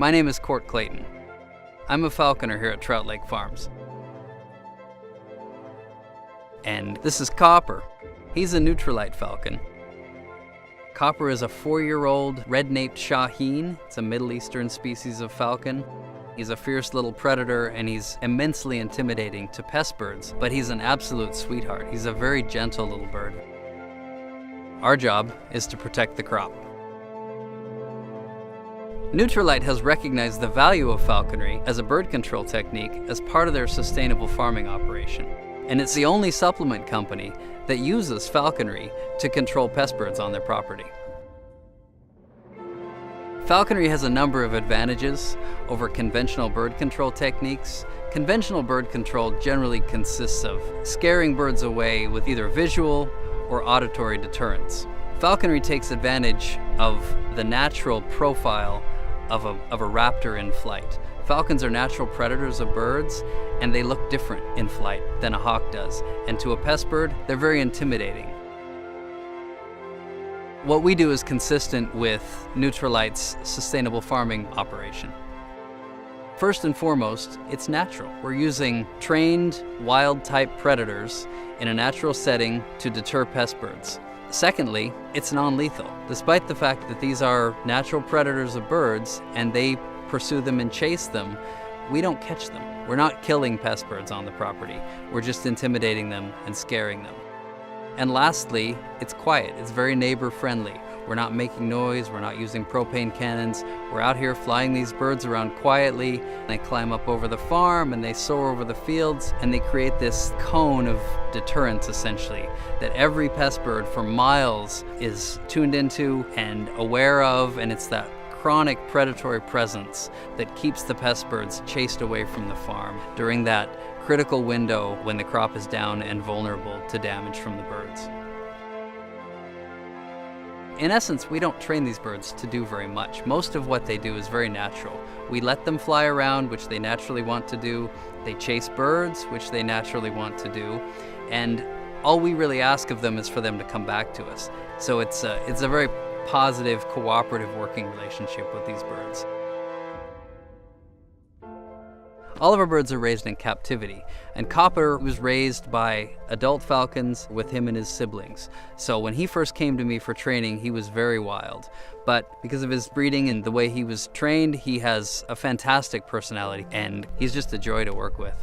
My name is Court Clayton. I'm a falconer here at Trout Lake Farms. And this is Copper. He's a Nutrilite falcon. Copper is a 4-year-old red-naped Shaheen. It's a Middle Eastern species of falcon. He's a fierce little predator and he's immensely intimidating to pest birds, but he's an absolute sweetheart. He's a very gentle little bird. Our job is to protect the crop. Nutrilite has recognized the value of falconry as a bird control technique as part of their sustainable farming operation. And it's the only supplement company that uses falconry to control pest birds on their property. Falconry has a number of advantages over conventional bird control techniques. Conventional bird control generally consists of scaring birds away with either visual or auditory deterrence. Falconry takes advantage of the natural profile of a raptor in flight. Falcons are natural predators of birds, and they look different in flight than a hawk does. And to a pest bird, they're very intimidating. What we do is consistent with Nutrilite's sustainable farming operation. First and foremost, it's natural. We're using trained wild-type predators in a natural setting to deter pest birds. Secondly, it's non-lethal. Despite the fact that these are natural predators of birds and they pursue them and chase them, we don't catch them. We're not killing pest birds on the property. We're just intimidating them and scaring them. And lastly, it's quiet. It's very neighbor-friendly. We're not making noise. We're not using propane cannons. We're out here flying these birds around quietly. They climb up over the farm and they soar over the fields and they create this cone of deterrence, essentially, that every pest bird for miles is tuned into and aware of, and it's that chronic predatory presence that keeps the pest birds chased away from the farm during that critical window when the crop is down and vulnerable to damage from the birds. In essence, we don't train these birds to do very much. Most of what they do is very natural. We let them fly around, which they naturally want to do. They chase birds, which they naturally want to do. And all we really ask of them is for them to come back to us. So it's a very positive, cooperative working relationship with these birds. All of our birds are raised in captivity, and Copper was raised by adult falcons with him and his siblings. So when he first came to me for training, he was very wild. But because of his breeding and the way he was trained, he has a fantastic personality, and he's just a joy to work with.